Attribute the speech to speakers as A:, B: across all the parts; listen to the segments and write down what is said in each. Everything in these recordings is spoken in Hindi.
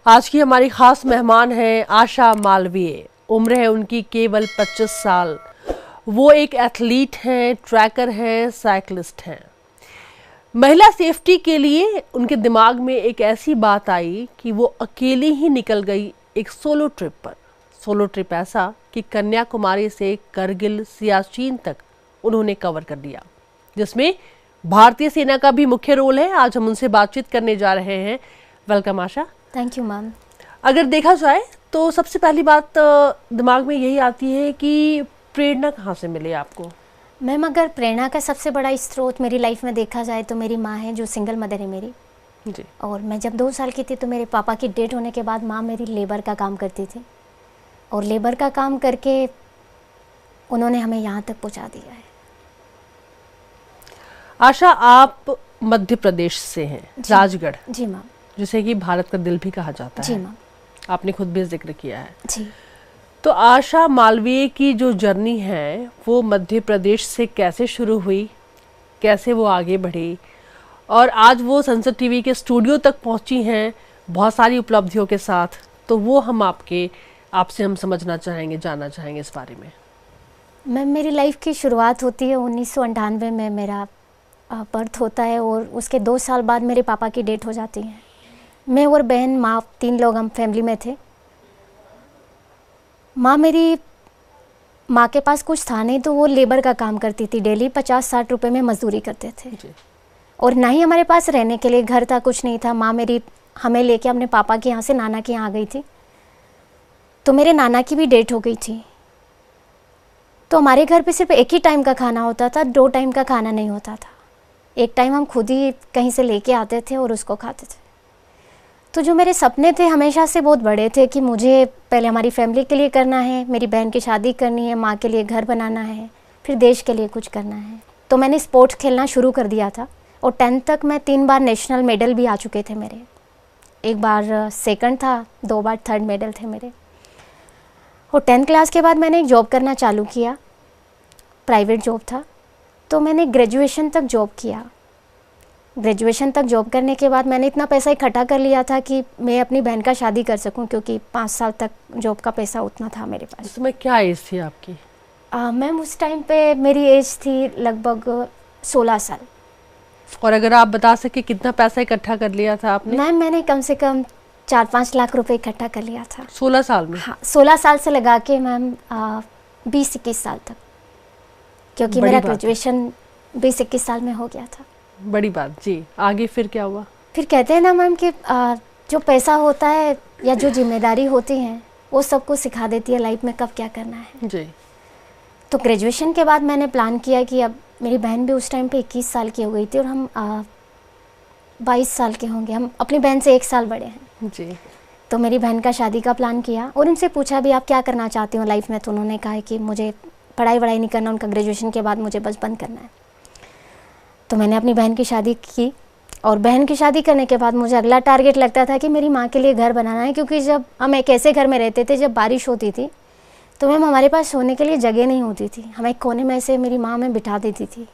A: आज की हमारी खास मेहमान है आशा मालवीय। उम्र है उनकी केवल 25 साल। वो एक एथलीट हैं, ट्रैकर हैं, साइकिलिस्ट हैं। महिला सेफ्टी के लिए उनके दिमाग में एक ऐसी बात आई कि वो अकेली ही निकल गई एक सोलो ट्रिप पर। सोलो ट्रिप ऐसा कि कन्याकुमारी से करगिल, सियाचिन तक उन्होंने कवर कर दिया, जिसमें भारतीय सेना का भी मुख्य रोल है। आज हम उनसे बातचीत करने जा रहे हैं। Welcome Asha.
B: Thank you ma'am.
A: अगर देखा जाए तो सबसे पहली बात दिमाग में यही आती है कि प्रेरणा कहाँ से मिले आपको?
B: मैम, अगर प्रेरणा का सबसे बड़ा स्रोत मेरी लाइफ में देखा जाए तो मेरी माँ है, जो सिंगल मदर है मेरी
A: जी।
B: और मैं जब 2 साल की थी तो मेरे पापा की डेथ होने के बाद माँ मेरी लेबर का काम करती थी और लेबर का काम करके उन्होंने हमें यहाँ तक पहुँचा दिया है।
A: आशा, आप मध्य प्रदेश से हैं, राजगढ़।
B: जी मैम।
A: जिसे कि भारत का दिल भी कहा जाता है।
B: जी मैम।
A: आपने खुद भी जिक्र किया है।
B: जी।
A: तो आशा मालवीय की जो जर्नी है वो मध्य प्रदेश से कैसे शुरू हुई, कैसे वो आगे बढ़ी और आज वो संसद टीवी के स्टूडियो तक पहुंची हैं बहुत सारी उपलब्धियों के साथ, तो वो हम आपसे हम समझना चाहेंगे, जानना चाहेंगे इस बारे में।
B: मैम, मेरी लाइफ की शुरुआत होती है 1998 में। मेरा बर्थ होता है और उसके 2 साल बाद मेरे पापा की डेथ हो जाती है। मैं और बहन, माँ, 3 लोग हम फैमिली में थे। माँ के पास कुछ था नहीं तो वो लेबर का काम करती थी। डेली 50-60 रुपए में मजदूरी करते थे और ना ही हमारे पास रहने के लिए घर था, कुछ नहीं था। माँ मेरी हमें लेके अपने पापा के यहाँ से नाना के यहाँ आ गई थी। तो मेरे नाना की भी डेथ हो गई थी। तो हमारे घर पे सिर्फ एक ही टाइम का खाना होता था, 2 टाइम का खाना नहीं होता था। एक टाइम हम खुद ही कहीं से लेके आते थे और उसको खाते थे। तो जो मेरे सपने थे हमेशा से बहुत बड़े थे कि मुझे पहले हमारी फैमिली के लिए करना है, मेरी बहन की शादी करनी है, माँ के लिए घर बनाना है, फिर देश के लिए कुछ करना है। तो मैंने स्पोर्ट्स खेलना शुरू कर दिया था और 10th तक मैं 3 बार नेशनल मेडल भी आ चुके थे मेरे। 1 बार सेकंड था, 2 बार थर्ड मेडल थे मेरे। और 10th क्लास के बाद मैंने एक जॉब करना चालू किया, प्राइवेट जॉब था। तो मैंने ग्रेजुएशन तक जॉब किया। ग्रेजुएशन तक जॉब करने के बाद मैंने इतना पैसा इकट्ठा कर लिया था कि मैं अपनी बहन का शादी कर सकूं, क्योंकि 5 साल तक जॉब का पैसा उतना था मेरे पास।
A: उसमें क्या एज थी आपकी?
B: मैम, उस टाइम पे मेरी एज थी लगभग 16 साल।
A: और अगर आप बता सके कितना पैसा इकट्ठा कर लिया था आपने?
B: मैम, मैंने कम से कम 4-5 लाख रुपए इकट्ठा कर लिया था
A: 16 साल में।
B: हाँ, 16 साल से लगा के मैम 20-21 साल तक, क्योंकि मेरा ग्रेजुएशन 20-21 साल में हो गया था।
A: बड़ी बात जी। आगे फिर क्या हुआ?
B: फिर कहते हैं ना मैम कि जो पैसा होता है या जो जिम्मेदारी होती हैं वो सबको सिखा देती है लाइफ में कब क्या करना है
A: जी।
B: तो ग्रेजुएशन के बाद मैंने प्लान किया कि अब मेरी बहन भी उस टाइम पे 21 साल की हो गई थी और हम 22 साल के होंगे। हम अपनी बहन से 1 साल बड़े हैं
A: जी।
B: तो मेरी बहन का शादी का प्लान किया और उनसे पूछा भी आप क्या करना चाहती हो लाइफ में। तो उन्होंने कहा कि मुझे पढ़ाई नहीं करना, उनका ग्रेजुएशन के बाद मुझे बस बंद करना है। तो मैंने अपनी बहन की शादी की और बहन की शादी करने के बाद मुझे अगला टारगेट लगता था कि मेरी माँ के लिए घर बनाना है, क्योंकि जब हम एक ऐसे घर में रहते थे जब बारिश होती थी तो मैम हमारे पास सोने के लिए जगह नहीं होती थी। हमें एक कोने में से मेरी माँ हमें बिठा देती थी।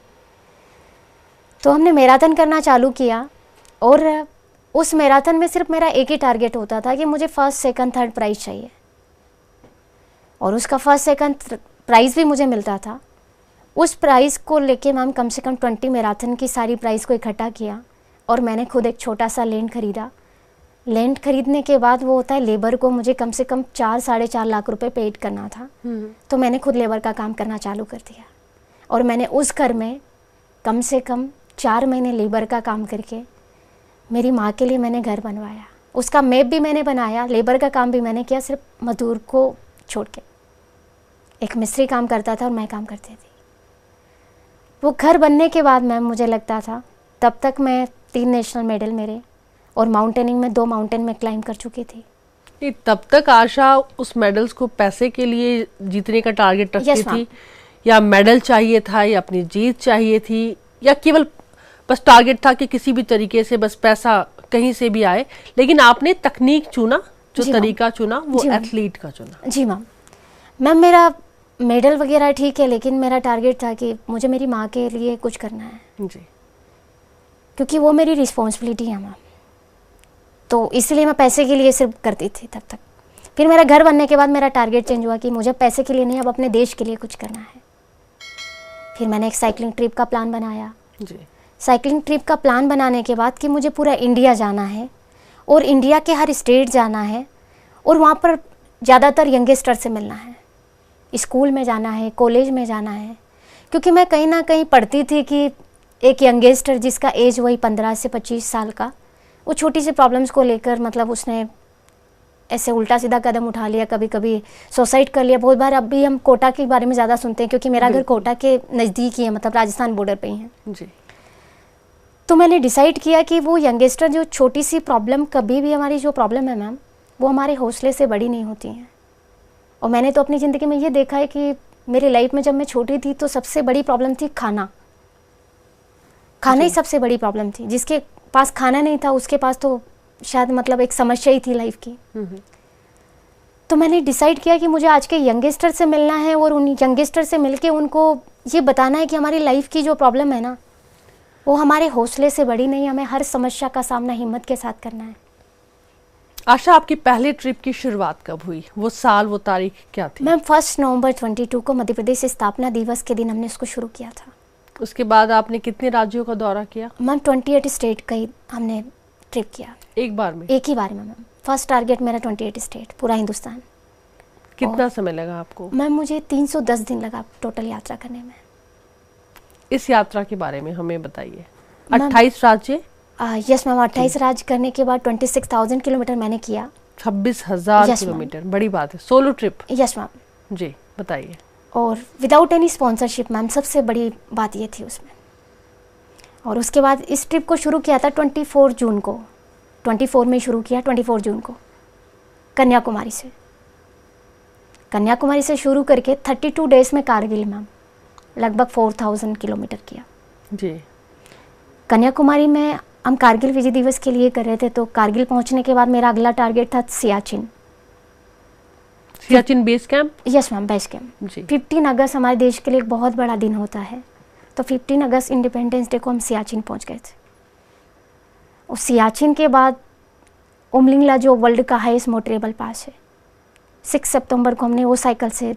B: तो हमने मैराथन करना चालू किया और उस मैराथन में सिर्फ मेरा एक ही टारगेट होता था कि मुझे फर्स्ट, सेकंड, थर्ड प्राइज़ चाहिए और उसका फर्स्ट, सेकंड प्राइज़ भी मुझे मिलता था। उस प्राइज़ को लेके मैम कम से कम 20 मैराथन की सारी प्राइज़ को इकट्ठा किया और मैंने खुद एक छोटा सा लैंड खरीदा। लैंड खरीदने के बाद वो होता है लेबर को मुझे कम से कम 4-4.5 लाख रुपए पेड करना था। तो मैंने खुद लेबर का काम करना चालू कर दिया और मैंने उस घर में कम से कम 4 महीने लेबर का काम करके मेरी माँ के लिए मैंने घर बनवाया। उसका मैप भी मैंने बनाया, लेबर का काम भी मैंने किया, सिर्फ मजदूर को छोड़ के। एक मिस्त्री काम करता था और मैं काम करती थी। वो घर बनने के बाद मैम मुझे लगता था तब तक मैं 3 नेशनल मेडल मेरे और माउंटेनिंग में 2 माउंटेन में क्लाइंब कर चुकी थी।
A: तब तक आशा उस मेडल्स को पैसे के लिए जीतने का टारगेट रखती थी या मेडल चाहिए था या अपनी जीत चाहिए थी या केवल बस टारगेट था कि किसी भी तरीके से बस पैसा कहीं से भी आए? लेकिन आपने तकनीक चुना, जो तरीका चुना वो एथलीट का चुना।
B: जी मैम, मेरा मेडल वगैरह ठीक है, लेकिन मेरा टारगेट था कि मुझे मेरी माँ के लिए कुछ करना है जी, क्योंकि वो मेरी रिस्पॉन्सिबिलिटी है मैम। तो इसलिए मैं पैसे के लिए सिर्फ करती थी तब तक। फिर मेरा घर बनने के बाद मेरा टारगेट चेंज हुआ कि मुझे पैसे के लिए नहीं, अब अपने देश के लिए कुछ करना है। फिर मैंने एक साइकिलिंग ट्रिप का प्लान बनाया
A: जी।
B: साइकिलिंग ट्रिप का प्लान बनाने के बाद कि मुझे पूरा इंडिया जाना है और इंडिया के हर स्टेट जाना है और वहाँ पर ज़्यादातर यंगस्टर से मिलना है, स्कूल में जाना है, कॉलेज में जाना है। क्योंकि मैं कहीं ना कहीं पढ़ती थी कि एक यंगस्टर जिसका एज वही 15 से 25 साल का, वो छोटी सी प्रॉब्लम्स को लेकर मतलब उसने ऐसे उल्टा सीधा कदम उठा लिया, कभी कभी सुसाइड कर लिया। बहुत बार अभी हम कोटा के बारे में ज़्यादा सुनते हैं क्योंकि मेरा घर कोटा के नज़दीक ही है, मतलब राजस्थान बॉर्डर पे ही है
A: जी।
B: तो मैंने डिसाइड किया कि वो यंगस्टर जो छोटी सी प्रॉब्लम, कभी भी हमारी जो प्रॉब्लम है मैम, वो हमारे हौसले से बड़ी नहीं होती हैं। और मैंने तो अपनी ज़िंदगी में ये देखा है कि मेरी लाइफ में जब मैं छोटी थी तो सबसे बड़ी प्रॉब्लम थी खाना ही सबसे बड़ी प्रॉब्लम थी। जिसके पास खाना नहीं था उसके पास तो शायद मतलब एक समस्या ही थी लाइफ की। तो मैंने डिसाइड किया कि मुझे आज के यंगस्टर से मिलना है और उन यंगस्टर से मिलके उनको ये बताना है कि हमारी लाइफ की जो प्रॉब्लम है ना, वो हमारे हौसले से बड़ी नहीं, हमें हर समस्या का सामना हिम्मत के साथ करना है।
A: आशा, आपकी पहले ट्रिप की शुरुआत कब हुई? वो साल, वो तारीख क्या थी?
B: मैम 1 नवंबर 22 को मध्य प्रदेश स्थापना दिवस के दिन हमने इसको शुरू किया था।
A: उसके बाद आपने कितने राज्यों का दौरा किया?
B: मैम 28 स्टेट का ही हमने ट्रिप किया।
A: एक बार में?
B: एक ही बार में मैम। फर्स्ट टारगेट मेरा 28 स्टेट, पूरा हिंदुस्तान।
A: कितना समय लगा आपको?
B: मैम मुझे 310 दिन लगा टोटल यात्रा करने में।
A: इस यात्रा के बारे में हमें बताइए। 28 राज्य?
B: यस मैम, 28 राज्य करने के बाद 26,000 किलोमीटर मैंने किया।
A: 26,000 किलोमीटर, बड़ी बात है। Solo trip?
B: यस मैम
A: जी, बताइए।
B: और विदाउट एनी स्पॉन्सरशिप मैम, सबसे बड़ी बात ये थी उसमें। और उसके बाद इस ट्रिप को शुरू किया था 24 जून को, 24 में शुरू किया, 24 जून को कन्याकुमारी से शुरू करके 32 डेज में कारगिल मैम लगभग 4000 किलोमीटर किया
A: जी।
B: कन्याकुमारी में हम कारगिल विजय दिवस के लिए कर रहे थे। तो कारगिल पहुंचने के बाद मेरा अगला टारगेट था Siachen
A: base camp?
B: Yes ma'am, base camp. 15 अगस्त हमारे देश के लिए एक बहुत बड़ा दिन होता है। तो 15 अगस्त इंडिपेंडेंस डे को हम सियाचिन पहुंच गए थे। और सियाचिन के बाद उमलिंगला जो वर्ल्ड का हाईएस्ट मोटरेबल पास है, 6 सितंबर को हमने वो साइकिल से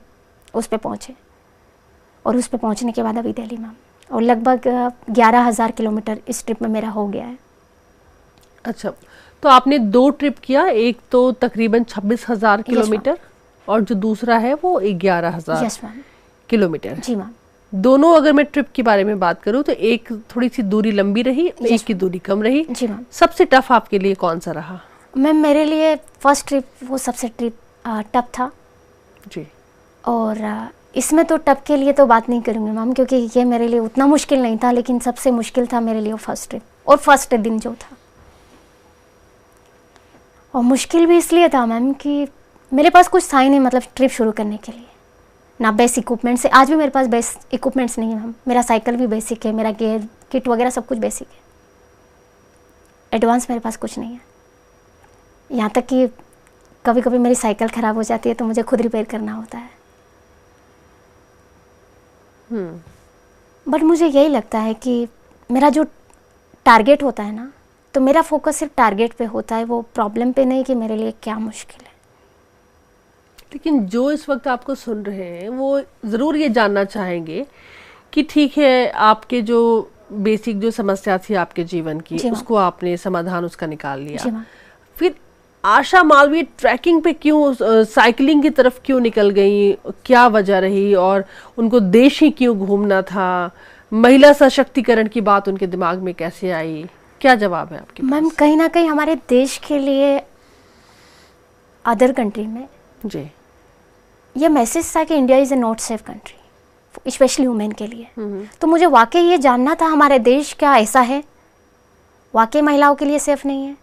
B: उस पर पहुँचे। और उस पर पहुँचने के बाद अभी दिल्ली मैम, और लगभग 11,000 किलोमीटर इस ट्रिप में मेरा हो गया है।
A: अच्छा, तो आपने 2 ट्रिप किया, एक तो तकरीबन 26,000 किलोमीटर और जो दूसरा है वो 11,000 किलोमीटर।
B: जी मैम।
A: दोनों अगर मैं ट्रिप के बारे में बात करूं तो एक थोड़ी सी दूरी लंबी रही, एक की दूरी कम रही।
B: जी मैम।
A: सबसे टफ आपके लिए कौन सा रहा?
B: मैम मेरे लिए फर्स्ट ट्रिप वो सबसे टफ था
A: जी।
B: और इसमें तो टफ के लिए तो बात नहीं करूँगी मैम, क्योंकि ये मेरे लिए उतना मुश्किल नहीं था, लेकिन सबसे मुश्किल था मेरे लिए वो फर्स्ट ट्रिप और फर्स्ट दिन जो था। और मुश्किल भी इसलिए था मैम कि मेरे पास कुछ था ही नहीं, मतलब ट्रिप शुरू करने के लिए ना बेस इक्विपमेंट्स है। आज भी मेरे पास बेस इक्विपमेंट्स नहीं है मैम। मेरा साइकिल भी बेसिक है, मेरा गियर किट वगैरह सब कुछ बेसिक है। एडवांस मेरे पास कुछ नहीं है। यहाँ तक कि कभी कभी मेरी साइकिल ख़राब हो जाती है तो मुझे खुद रिपेयर करना होता है। बट मुझे यही लगता है कि मेरा जो टारगेट होता है ना, तो मेरा फोकस सिर्फ टारगेट पे होता है, वो प्रॉब्लम पे नहीं कि मेरे लिए क्या मुश्किल है।
A: लेकिन जो इस वक्त आपको सुन रहे हैं वो ज़रूर ये जानना चाहेंगे कि ठीक है, आपके जो बेसिक जो समस्या थी आपके जीवन की, उसको आपने समाधान उसका निकाल लिया, फिर आशा मालवीय ट्रैकिंग पे क्यों, साइकिलिंग की तरफ क्यों निकल गई? क्या वजह रही? और उनको देश ही क्यों घूमना था? महिला सशक्तिकरण की बात उनके दिमाग में कैसे आई? क्या जवाब है आपके पास?
B: मैम कहीं ना कहीं हमारे देश के लिए अदर कंट्री में
A: जी
B: ये मैसेज था कि India is a not safe country, specially women के लिए। तो मुझे वाकई ये जानना था हमारे देश क्या ऐसा है, वाकई महिलाओं के लिए सेफ नहीं है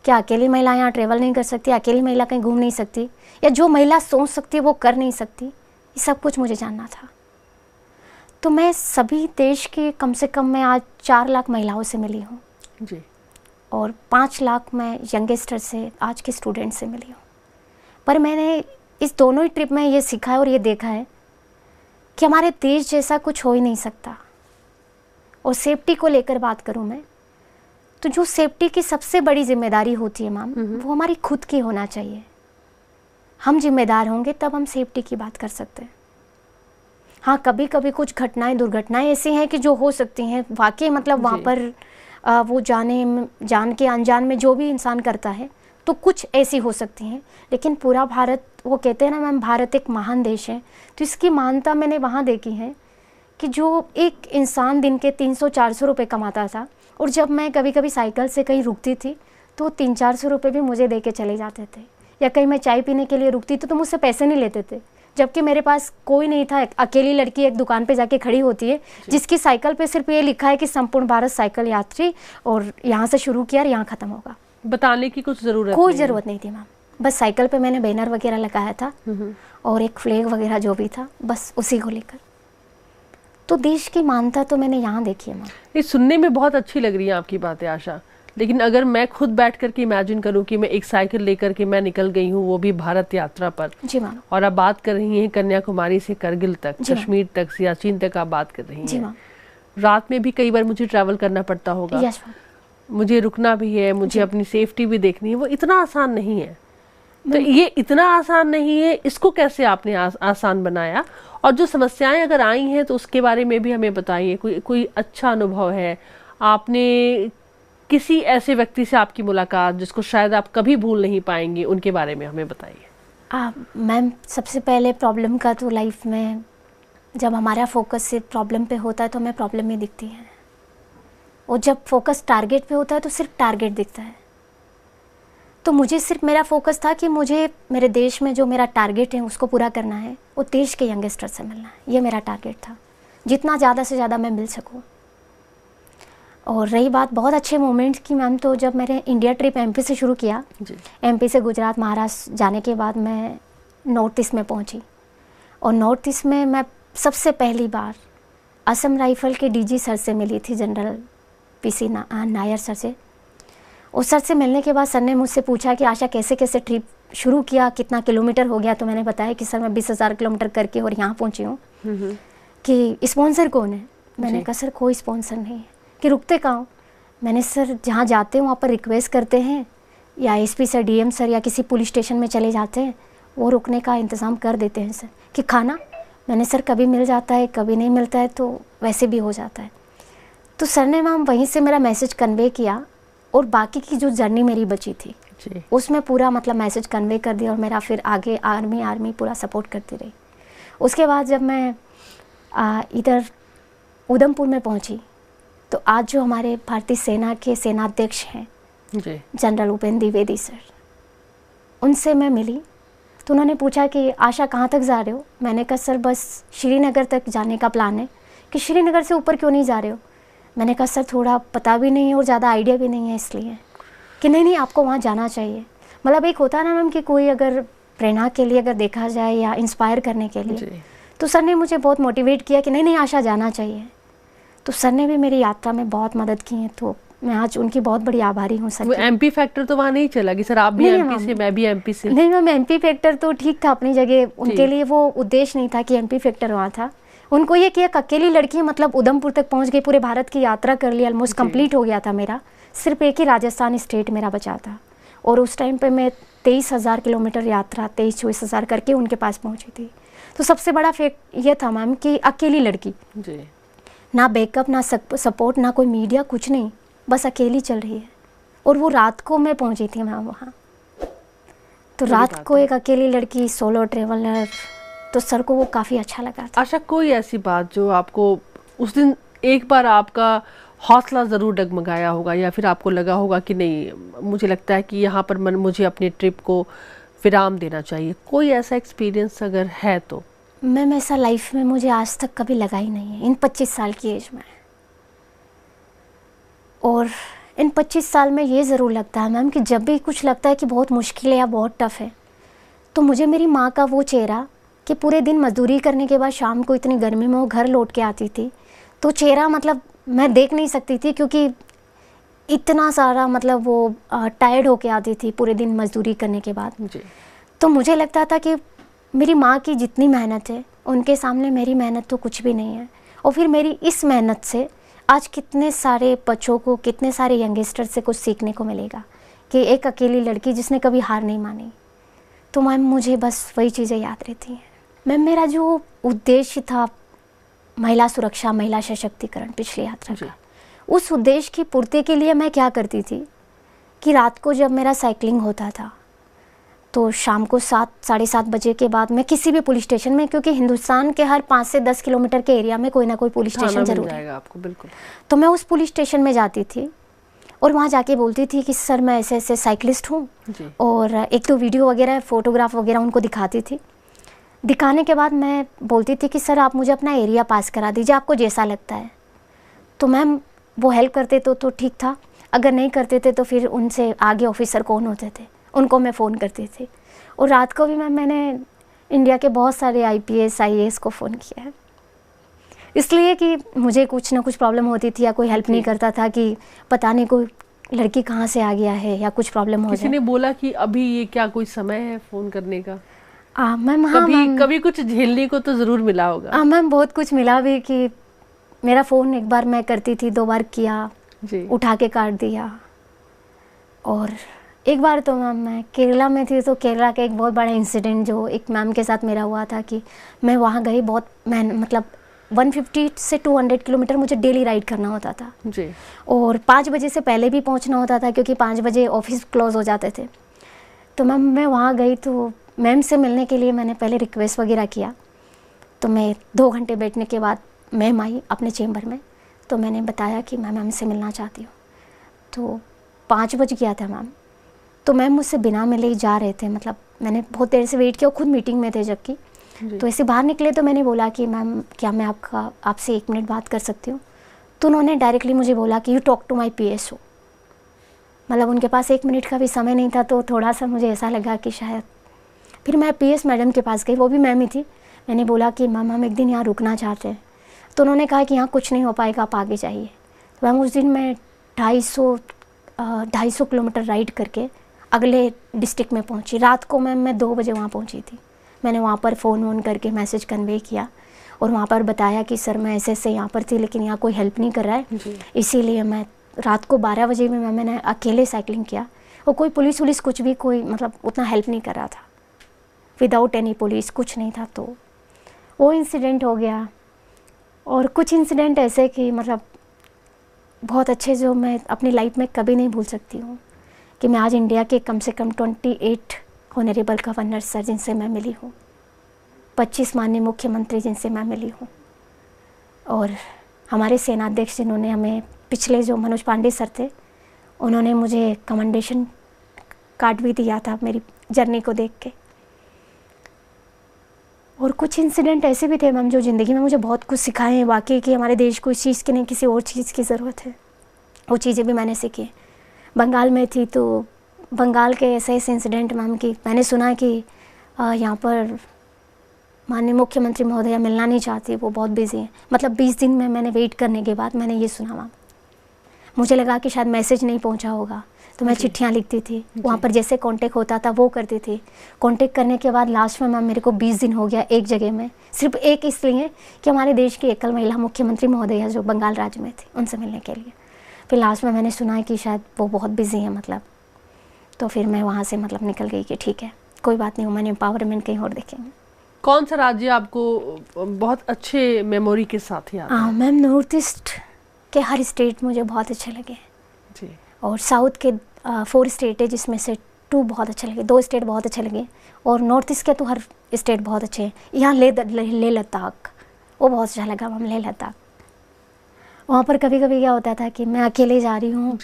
B: क्या? अकेली महिला यहाँ ट्रेवल नहीं कर सकती, अकेली महिला कहीं घूम नहीं सकती, या जो महिला सोच सकती है वो कर नहीं सकती? ये सब कुछ मुझे जानना था। तो मैं सभी देश की कम से कम मैं आज 4 लाख महिलाओं से मिली हूँ
A: जी,
B: और 5 लाख मैं यंगस्टर से, आज के स्टूडेंट से मिली हूँ। पर मैंने इस दोनों ही ट्रिप में ये सीखा है और ये देखा है कि हमारे देश जैसा कुछ हो ही नहीं सकता। और सेफ्टी को लेकर बात करूँ मैं, तो जो सेफ्टी की सबसे बड़ी जिम्मेदारी होती है मैम, वो हमारी खुद की होना चाहिए। हम जिम्मेदार होंगे तब हम सेफ्टी की बात कर सकते हैं। हाँ, कभी कभी कुछ घटनाएं, दुर्घटनाएं ऐसी हैं कि जो हो सकती हैं वाकई, मतलब वहाँ पर वो जान के अनजान में जो भी इंसान करता है तो कुछ ऐसी हो सकती हैं। लेकिन पूरा भारत, वो कहते हैं ना मैम, भारत एक महान देश है, तो इसकी महानता मैंने वहाँ देखी है कि जो एक इंसान दिन के 300-400 रुपये कमाता था, और जब मैं कभी कभी साइकिल से कहीं रुकती थी तो 300-400 रुपये भी मुझे दे के चले जाते थे। या कहीं मैं चाय पीने के लिए रुकती थी तो मुझसे पैसे नहीं लेते थे, जबकि मेरे पास कोई नहीं था। अकेली लड़की एक दुकान पे जाके खड़ी होती है जिसकी साइकिल पे सिर्फ ये लिखा है कि संपूर्ण भारत साइकिल यात्री, और यहाँ से शुरू किया और यहाँ ख़त्म होगा। बताने की कोई ज़रूरत नहीं थी मैम। बस साइकिल पे मैंने बैनर वगैरह लगाया था और एक फ्लैग वगैरह जो भी था, बस उसी को लेकर। तो देश की मानता तो मैंने यहाँ देखी है मैम।
A: ये सुनने में बहुत अच्छी लग रही है आपकी बातें आशा, लेकिन अगर मैं खुद बैठ कर के इमेजिन करूं कि मैं एक साइकिल लेकर के मैं निकल गई हूं, वो भी भारत यात्रा पर।
B: जी मैम।
A: और आप बात कर रही हैं कन्याकुमारी से करगिल तक, कश्मीर तक, सियाचिन तक आप बात कर रही हैं। रात में भी कई बार मुझे ट्रैवल करना पड़ता होगा।
B: Yes ma'am.
A: मुझे रुकना भी है, मुझे अपनी सेफ्टी भी देखनी है। वो इतना आसान नहीं है। तो ये इतना आसान नहीं है, इसको कैसे आपने आसान बनाया? और जो समस्याएं अगर आई हैं तो उसके बारे में भी हमें बताइए। कोई अच्छा अनुभव है, आपने किसी ऐसे व्यक्ति से आपकी मुलाकात जिसको शायद आप कभी भूल नहीं पाएंगे, उनके बारे में हमें बताइए।
B: मैम, सबसे पहले प्रॉब्लम का तो लाइफ में जब हमारा फोकस सिर्फ प्रॉब्लम पे होता है तो हमें प्रॉब्लम ही दिखती है, और जब फोकस टारगेट पे होता है तो सिर्फ टारगेट दिखता है। तो मुझे सिर्फ मेरा फोकस था कि मुझे मेरे देश में जो मेरा टारगेट है उसको पूरा करना है, वो देश के यंगस्टर से मिलना है। ये मेरा टारगेट था, जितना ज़्यादा से ज़्यादा मैं मिल सकूँ। और रही बात बहुत अच्छे मोमेंट्स की मैम, तो जब मैंने इंडिया ट्रिप एमपी से शुरू किया, एमपी से गुजरात, महाराष्ट्र जाने के बाद मैं नॉर्थ ईस्ट में पहुंची। और नॉर्थ ईस्ट में मैं सबसे पहली बार असम राइफल के डीजी सर से मिली थी, जनरल पीसी नायर सर से। उस सर से मिलने के बाद सर ने मुझसे पूछा कि आशा कैसे कैसे ट्रिप शुरू किया, कितना किलोमीटर हो गया। तो मैंने बताया कि सर मैं 20,000 किलोमीटर करके और यहाँ पहुँची हूँ। कि स्पॉन्सर कौन है? मैंने कहा सर कोई स्पॉन्सर नहीं है। कि रुकते कहाँ हो? मैंने सर जहाँ जाते हैं वहाँ पर रिक्वेस्ट करते हैं, या एसपी सर, डीएम सर, या किसी पुलिस स्टेशन में चले जाते हैं, वो रुकने का इंतज़ाम कर देते हैं सर। कि खाना? मैंने सर कभी मिल जाता है, कभी नहीं मिलता है, तो वैसे भी हो जाता है। तो सर ने मैम वहीं से मेरा मैसेज कन्वे किया, और बाकी की जो जर्नी मेरी बची थी उसमें पूरा मतलब मैसेज कन्वे कर दिया, और मेरा फिर आगे आर्मी पूरा सपोर्ट करती रही। उसके बाद जब मैं इधर उधमपुर में पहुंची, तो आज जो हमारे भारतीय सेना के सेनाध्यक्ष हैं जनरल उपेंद्र द्विवेदी सर, उनसे मैं मिली। तो उन्होंने पूछा कि आशा कहाँ तक जा रहे हो? मैंने कहा सर बस श्रीनगर तक जाने का प्लान है। कि श्रीनगर से ऊपर क्यों नहीं जा रहे हो? मैंने कहा सर थोड़ा पता भी नहीं है और ज़्यादा आइडिया भी नहीं है इसलिए। कि नहीं आपको वहाँ जाना चाहिए। मतलब एक होता है ना मैम कि कोई अगर प्रेरणा के लिए अगर देखा जाए या इंस्पायर करने के लिए, तो सर ने मुझे बहुत मोटिवेट किया कि नहीं आशा जाना चाहिए। तो सर ने भी मेरी यात्रा में बहुत मदद की है, तो मैं आज उनकी बहुत बड़ी आभारी हूँ सर।
A: एमपी फैक्टर तो वहाँ नहीं चला कि सर आप भी एमपी से, मैं भी एमपी से?
B: नहीं मैम, एमपी फैक्टर तो ठीक था अपनी जगह। उनके लिए वो उद्देश्य नहीं था कि एमपी फैक्टर वहाँ था। उनको ये कि एक अकेली लड़की मतलब उधमपुर तक पहुँच गई, पूरे भारत की यात्रा कर ली, ऑलमोस्ट कंप्लीट हो गया था मेरा। सिर्फ एक ही राजस्थान स्टेट मेरा बचा था, और उस टाइम पे मैं 23,000 किलोमीटर यात्रा 23-24,000 करके उनके पास पहुँची थी। तो सबसे बड़ा फैक्ट ये था मैम कि अकेली लड़की, ना बैकअप, ना सपोर्ट, ना कोई मीडिया, कुछ नहीं, बस अकेली चल रही है। और वो रात को मैं पहुँची थी मैम वहाँ। तो रात को एक अकेली लड़की, सोलो ट्रेवलर, तो सर को वो काफ़ी अच्छा लगा था।
A: आशा कोई ऐसी बात जो आपको उस दिन एक बार आपका हौसला ज़रूर डगमगाया होगा, या फिर आपको लगा होगा कि नहीं, मुझे लगता है कि यहाँ पर मुझे अपनी ट्रिप को विराम देना चाहिए? कोई ऐसा एक्सपीरियंस अगर है तो?
B: मैम ऐसा लाइफ में मुझे आज तक कभी लगा ही नहीं है, इन 25 साल की एज में। और इन 25 साल में ये ज़रूर लगता है मैम कि जब भी कुछ लगता है कि बहुत मुश्किल है या बहुत टफ़ है, तो मुझे मेरी माँ का वो चेहरा, कि पूरे दिन मजदूरी करने के बाद शाम को इतनी गर्मी में वो घर लौट के आती थी, तो चेहरा मतलब मैं देख नहीं सकती थी, क्योंकि इतना सारा मतलब वो टायर्ड होके आती थी पूरे दिन मजदूरी करने के बाद जी। तो मुझे लगता था कि मेरी माँ की जितनी मेहनत है उनके सामने मेरी मेहनत तो कुछ भी नहीं है। और फिर मेरी इस मेहनत से आज कितने सारे बच्चों को, कितने सारे यंगस्टर से कुछ सीखने को मिलेगा कि एक अकेली लड़की जिसने कभी हार नहीं मानी। तो मैम मुझे बस वही चीज़ें याद रहती हैं। मैम मेरा जो उद्देश्य था महिला सुरक्षा, महिला सशक्तिकरण पिछली यात्रा का, उस उद्देश्य की पूर्ति के लिए मैं क्या करती थी कि रात को जब मेरा साइकिलिंग होता था तो शाम को 7, साढ़े 7 बजे के बाद मैं किसी भी पुलिस स्टेशन में, क्योंकि हिंदुस्तान के हर 5 से 10 किलोमीटर के एरिया में कोई ना कोई पुलिस स्टेशन जरूर है
A: आपको, बिल्कुल।
B: तो मैं उस पुलिस स्टेशन में जाती थी और वहाँ जाके बोलती थी कि सर मैं ऐसे ऐसे साइकिलिस्ट हूँ, और एक तो वीडियो वगैरह, फोटोग्राफ वगैरह उनको दिखाती थी। दिखाने के बाद मैं बोलती थी कि सर आप मुझे अपना एरिया पास करा दीजिए, आपको जैसा लगता है। तो मैम वो हेल्प करते तो ठीक था, अगर नहीं करते थे तो फिर उनसे आगे ऑफिसर कौन होते थे उनको मैं फ़ोन करती थी। और रात को भी मैंने इंडिया के बहुत सारे IPS IAS को फ़ोन किया है, इसलिए कि मुझे कुछ ना कुछ प्रॉब्लम होती थी या कोई हेल्प नहीं करता था कि पता नहीं कोई लड़की कहाँ से आ गया है या कुछ प्रॉब्लम हो जाए।
A: किसी ने बोला कि अभी ये क्या कोई समय है फ़ोन करने का?
B: मैम हाँ,
A: कभी कुछ झेलने को तो ज़रूर मिला होगा।
B: मैम बहुत कुछ मिला भी, कि मेरा फ़ोन एक बार मैं करती थी, 2 बार किया जी, उठा के काट दिया। और एक बार तो मैम मैं केरला में थी, तो केरला का एक बहुत बड़ा इंसिडेंट जो एक मैम के साथ मेरा हुआ था कि मैं वहाँ गई, बहुत मतलब 150 से 200 किलोमीटर मुझे डेली राइड करना होता था जी, और 5 बजे से पहले भी पहुँचना होता था क्योंकि 5 बजे ऑफिस क्लोज हो जाते थे। तो मैम मैं वहाँ गई तो मैम से मिलने के लिए मैंने पहले रिक्वेस्ट वगैरह किया। तो मैं 2 घंटे बैठने के बाद मैम आई अपने चेंबर में, तो मैंने बताया कि मैं मैम से मिलना चाहती हूँ। तो 5 बज गया था मैम, तो मैम मुझसे बिना मिले ही जा रहे थे, मतलब मैंने बहुत देर से वेट किया, खुद मीटिंग में थे जबकि। तो ऐसे बाहर निकले तो मैंने बोला कि मैम क्या मैं आपसे 1 मिनट बात कर सकती हूँ? तो उन्होंने डायरेक्टली मुझे बोला कि you talk to my PSO। मतलब उनके पास 1 मिनट का भी समय नहीं था, तो थोड़ा सा मुझे ऐसा लगा कि शायद। फिर मैं PS मैडम के पास गई, वो भी मैम ही थी। मैंने बोला कि मैम हम एक दिन यहाँ रुकना चाहते हैं। तो उन्होंने कहा कि यहाँ कुछ नहीं हो पाएगा, आप आगे जाइए। तो मैम उस दिन मैं 250 किलोमीटर राइड करके अगले डिस्ट्रिक्ट में पहुँची। रात को मैम मैं 2 बजे वहाँ पहुँची थी। मैंने वहाँ पर फ़ोन करके मैसेज कन्वे किया और वहाँ पर बताया कि सर मैं ऐसे यहाँ पर थी, लेकिन यहाँ कोई हेल्प नहीं कर रहा है, इसीलिए मैं रात को 12 बजे में मैंने अकेले साइकिलिंग किया। और कोई पुलिस वुलिस कुछ भी, कोई मतलब उतना हेल्प नहीं कर रहा था, विदाउट एनी पुलिस कुछ नहीं था। तो वो इंसिडेंट हो गया। और कुछ इंसिडेंट ऐसे कि मतलब बहुत अच्छे, जो मैं अपनी लाइफ में कभी नहीं भूल सकती हूँ, कि मैं आज इंडिया के कम से कम 28 ऑनरेबल गवर्नर सर जिनसे मैं मिली हूँ, 25 माननीय मुख्यमंत्री जिनसे मैं मिली हूँ, और हमारे सेनाध्यक्ष जिन्होंने हमें पिछले, जो मनोज पांडे सर थे, उन्होंने मुझे कमेंडेशन कार्ड भी दिया था मेरी जर्नी को देख के। और कुछ इंसिडेंट ऐसे भी थे मैम जो ज़िंदगी में मुझे बहुत कुछ सिखाए हैं वाकई, कि हमारे देश को इस चीज़ की नहीं किसी और चीज़ की ज़रूरत है। वो चीज़ें भी मैंने सीखी। बंगाल में थी तो बंगाल के ऐसे इंसिडेंट मैम की मैंने सुना कि यहाँ पर माननीय मुख्यमंत्री महोदया मिलना नहीं चाहती, वो बहुत बिजी हैं। मतलब 20 दिन में मैंने वेट करने के बाद मैंने ये सुना मैम। मुझे लगा कि शायद मैसेज नहीं पहुँचा होगा, तो मैं चिट्ठियाँ लिखती थी, वहाँ पर जैसे कांटेक्ट होता था वो करती थी। कांटेक्ट करने के बाद लास्ट में मैम मेरे को 20 दिन हो गया एक जगह में, सिर्फ एक इसलिए कि हमारे देश की एकल महिला मुख्यमंत्री महोदया जो बंगाल राज्य में थी, उनसे मिलने के लिए। फिर लास्ट में मैंने सुना है कि शायद वो बहुत बिजी है मतलब, तो फिर मैं वहाँ से मतलब निकल गई कि ठीक है कोई बात नहीं, वुमेन एम्पावरमेंट कहीं और देखेंगे।
A: कौन सा राज्य आपको बहुत अच्छे मेमोरी के साथ याद है?
B: मैम नॉर्थ ईस्ट के हर स्टेट मुझे बहुत अच्छे लगे जी, और साउथ के 4 स्टेट है जिसमें से 2 बहुत अच्छे लगे, 2 स्टेट बहुत अच्छे लगे, और नॉर्थ ईस्ट के तो हर स्टेट बहुत अच्छे हैं। यहाँ ले लद्दाख वो बहुत अच्छा लगा मैम, ले लद्दाख। वहाँ पर कभी कभी क्या होता था कि मैं अकेले जा रही हूँ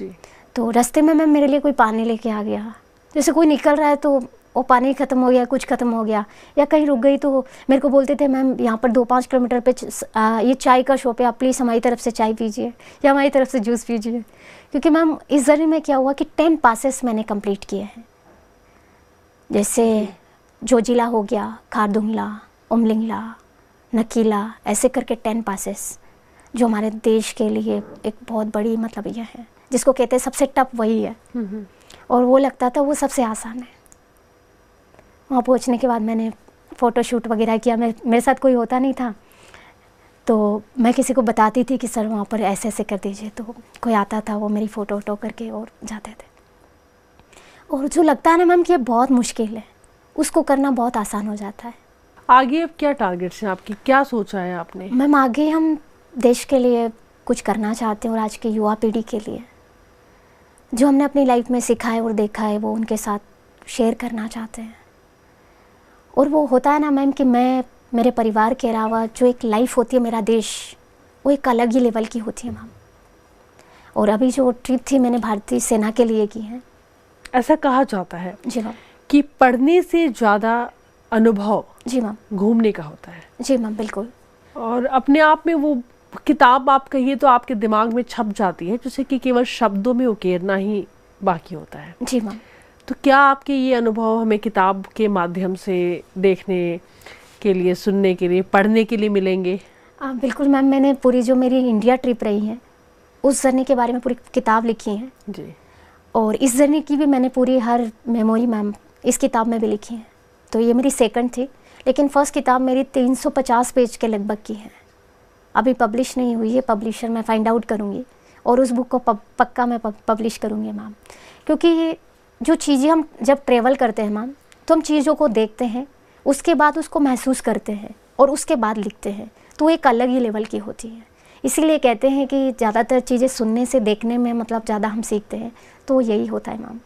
B: तो रास्ते में मैम मेरे लिए कोई पानी लेके आ गया, जैसे कोई निकल रहा है तो वो पानी ख़त्म हो गया, कुछ ख़त्म हो गया, या कहीं रुक गई तो मेरे को बोलते थे मैम यहाँ पर 2-5 किलोमीटर पे ये चाय का शॉप है, आप प्लीज़ हमारी तरफ से चाय पीजिए या हमारी तरफ से जूस पीजिए। क्योंकि मैम इस जर्नी में क्या हुआ कि 10 पासेस मैंने कंप्लीट किए हैं, जैसे जोजिला हो गया, खारदुंगला, उमलिंगला, नकीला, ऐसे करके 10 पासेस जो हमारे देश के लिए एक बहुत बड़ी मतलब ये है, जिसको कहते हैं सबसे टफ वही है, और वो लगता था वो सबसे आसान है। वहाँ पहुँचने के बाद मैंने फ़ोटोशूट वगैरह किया, मेरे साथ कोई होता नहीं था, तो मैं किसी को बताती थी कि सर वहाँ पर ऐसे ऐसे कर दीजिए, तो कोई आता था वो मेरी फ़ोटो वोटो करके और जाते थे। और जो लगता है ना मैम कि ये बहुत मुश्किल है, उसको करना बहुत आसान हो जाता है।
A: आगे अब क्या टारगेट्स हैं आपकी, क्या सोचा है आपने?
B: मैम आगे हम देश के लिए कुछ करना चाहते हैं और आज की युवा पीढ़ी के लिए जो हमने अपनी लाइफ में सीखा है और देखा है वो उनके साथ शेयर करना चाहते हैं। और वो होता है ना मैम कि मैं मेरे परिवार के अलावा जो एक लाइफ होती है मेरा देश, वो एक अलग ही लेवल की होती है मैम। और अभी जो ट्रिप थी मैंने भारतीय सेना के लिए की है।
A: ऐसा कहा जाता है
B: जी मैम।
A: कि पढ़ने से ज़्यादा अनुभव
B: जी मैम।
A: घूमने का होता है।
B: जी मैम बिल्कुल।
A: और अपने आप में वो किताब आप कहिए तो आपके दिमाग में छप जाती है, जैसे कि केवल शब्दों में उकेरना ही बाकी होता है।
B: जी मैम।
A: तो क्या आपके ये अनुभव हमें किताब के माध्यम से देखने के लिए, सुनने के लिए, पढ़ने के लिए मिलेंगे?
B: बिल्कुल मैम। मैंने पूरी जो मेरी इंडिया ट्रिप रही है उस जर्नी के बारे में पूरी किताब लिखी है
A: जी।
B: और इस जर्नी की भी मैंने पूरी हर मेमोरी मैम इस किताब में भी लिखी है। तो ये मेरी सेकंड थी, लेकिन फर्स्ट किताब मेरी 350 पेज के लगभग की है। अभी पब्लिश नहीं हुई है, पब्लिशर मैं फाइंड आउट करूँगी और उस बुक को पक्का मैं पब्लिश करूँगी मैम। क्योंकि जो चीज़ें हम जब ट्रेवल करते हैं मैम तो हम चीज़ों को देखते हैं, उसके बाद उसको महसूस करते हैं और उसके बाद लिखते हैं, तो एक अलग ही लेवल की होती है। इसीलिए कहते हैं कि ज़्यादातर चीज़ें सुनने से देखने में मतलब ज़्यादा हम सीखते हैं, तो यही होता है मैम।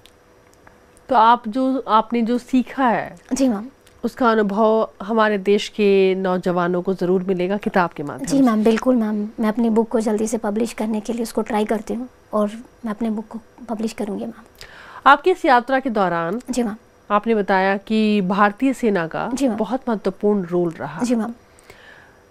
A: तो आपने जो सीखा है
B: जी मैम,
A: उसका अनुभव हमारे देश के नौजवानों को ज़रूर मिलेगा किताब के माध्यम से।
B: जी मैम बिल्कुल मैम। मैं अपनी बुक को जल्दी से पब्लिश करने के लिए उसको ट्राई करती हूँ और मैं अपने बुक को पब्लिश करूँगी मैम।
A: आपकी इस यात्रा के दौरान
B: जी मैम।
A: आपने बताया कि भारतीय सेना का
B: जी मैम।
A: बहुत महत्वपूर्ण रोल रहा।
B: जी मैम।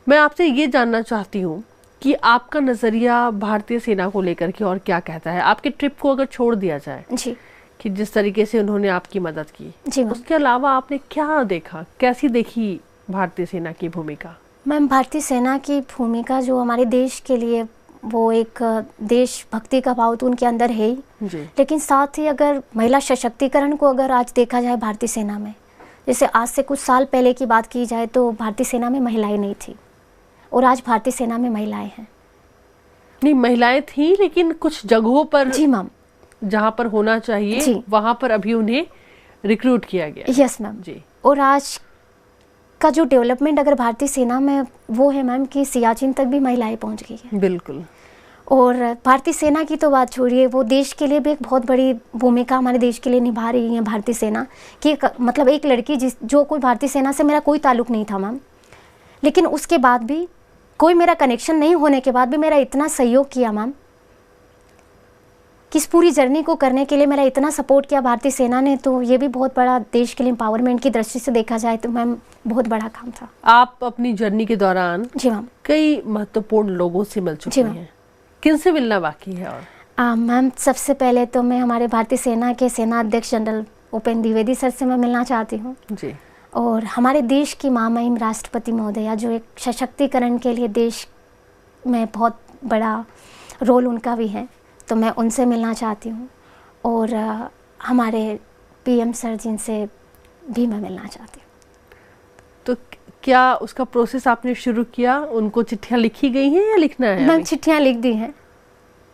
A: मैं आपसे ये जानना चाहती हूँ कि आपका नज़रिया भारतीय सेना को लेकर के और क्या कहता है? आपके ट्रिप को अगर छोड़ दिया जाए
B: जी।
A: कि जिस तरीके से उन्होंने आपकी मदद की,
B: जी मैम।
A: उसके अलावा आपने क्या देखा, कैसी देखी भारतीय सेना की भूमिका?
B: मैम भारतीय सेना की भूमिका जो हमारे देश के लिए, वो एक देशभक्ति का भाव तो उनके अंदर है ही,
A: जी।
B: लेकिन साथ ही अगर महिला सशक्तिकरण को अगर आज देखा जाए भारतीय सेना में, जैसे आज से कुछ साल पहले की बात की जाए तो भारतीय सेना में महिलाएं नहीं थी और आज भारतीय सेना में महिलाएं हैं।
A: नहीं, महिलाएं थी लेकिन कुछ जगहों पर
B: जी मैम,
A: जहाँ पर होना चाहिए वहाँ पर अभी उन्हें रिक्रूट किया गया।
B: यस मैम
A: जी।
B: और आज का जो डेवलपमेंट अगर भारतीय सेना में वो है मैम कि सियाचिन तक भी महिलाएं पहुंच गई है।
A: बिल्कुल।
B: और भारतीय सेना की तो बात छोड़िए, वो देश के लिए भी एक बहुत बड़ी भूमिका हमारे देश के लिए निभा रही है भारतीय सेना कि मतलब एक लड़की जो कोई भारतीय सेना से मेरा कोई ताल्लुक नहीं था मैम, लेकिन उसके बाद भी कोई मेरा कनेक्शन नहीं होने के बाद भी मेरा इतना सहयोग किया मैम कि इस पूरी जर्नी को करने के लिए मेरा इतना सपोर्ट किया भारतीय सेना ने, तो ये भी बहुत बड़ा देश के लिए एम्पावरमेंट की दृष्टि से देखा जाए तो मैम बहुत बड़ा काम था।
A: आप अपनी जर्नी के दौरान
B: जी मैम
A: कई महत्वपूर्ण लोगों से मिल चुकी हैं, किन से मिलना बाकी है? और
B: मैम सबसे पहले तो मैं हमारे भारतीय सेना के सेना अध्यक्ष जनरल उपेंद्र द्विवेदी सर से मैं मिलना चाहती हूँ
A: जी।
B: और हमारे देश की महामहिम राष्ट्रपति महोदया जो एक सशक्तिकरण के लिए देश में बहुत बड़ा रोल उनका भी है, तो मैं उनसे मिलना चाहती हूँ। और हमारे पीएम सर जिनसे भी मैं मिलना चाहती हूँ।
A: तो क्या उसका प्रोसेस आपने शुरू किया? उनको चिट्ठियाँ लिखी गई हैं या लिखना है?
B: मैम चिट्ठियाँ लिख दी हैं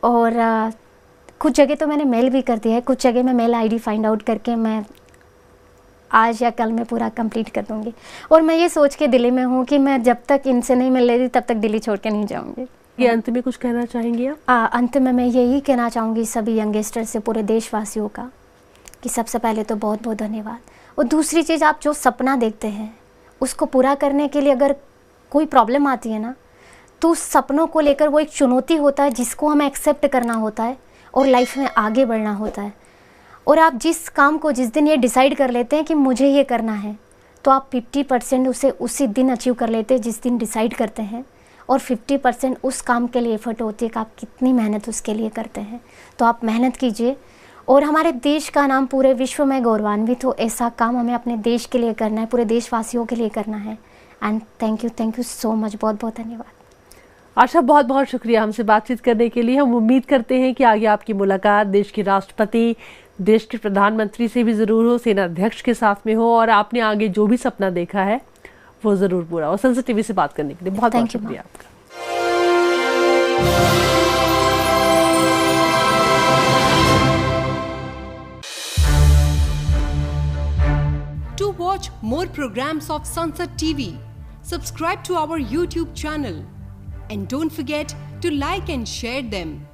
B: और कुछ जगह तो मैंने मेल भी कर दिया है, कुछ जगह मैं मेल आईडी फाइंड आउट करके मैं आज या कल में पूरा कंप्लीट कर दूंगी। और मैं ये सोच के दिल्ली में हूँ कि मैं जब तक इनसे नहीं मिल रही तब तक दिल्ली छोड़ के नहीं जाऊँगी।
A: ये अंत में कुछ कहना चाहेंगी आप?
B: अंत में मैं यही कहना चाहूँगी सभी यंगस्टर से, पूरे देशवासियों का, कि सबसे पहले तो बहुत बहुत धन्यवाद। और दूसरी चीज़, आप जो सपना देखते हैं उसको पूरा करने के लिए अगर कोई प्रॉब्लम आती है ना, तो उस सपनों को लेकर वो एक चुनौती होता है जिसको हमें एक्सेप्ट करना होता है और लाइफ में आगे बढ़ना होता है। और आप जिस काम को जिस दिन ये डिसाइड कर लेते हैं कि मुझे ये करना है, तो आप 50% उसे उसी दिन अचीव कर लेते हैं जिस दिन डिसाइड करते हैं, और 50% उस काम के लिए एफर्ट होती है कि आप कितनी मेहनत उसके लिए करते हैं। तो आप मेहनत कीजिए और हमारे देश का नाम पूरे विश्व में गौरवान्वित हो, ऐसा काम हमें अपने देश के लिए करना है, पूरे देशवासियों के लिए करना है। And thank you so much, बहुत बहुत धन्यवाद।
A: आशा, बहुत बहुत शुक्रिया हमसे बातचीत करने के लिए। हम उम्मीद करते हैं कि आगे आपकी मुलाकात देश के राष्ट्रपति, देश के प्रधानमंत्री से भी ज़रूर हो, सेना अध्यक्ष के साथ में हो, और आपने आगे जो भी सपना देखा है वो ज़रूर पूरा हो। संसद टीवी से बात करने के लिए बहुत बहुत शुक्रिया आपका।
C: To watch more programs of Sunset TV, subscribe to our YouTube channel and don't forget to like and share them.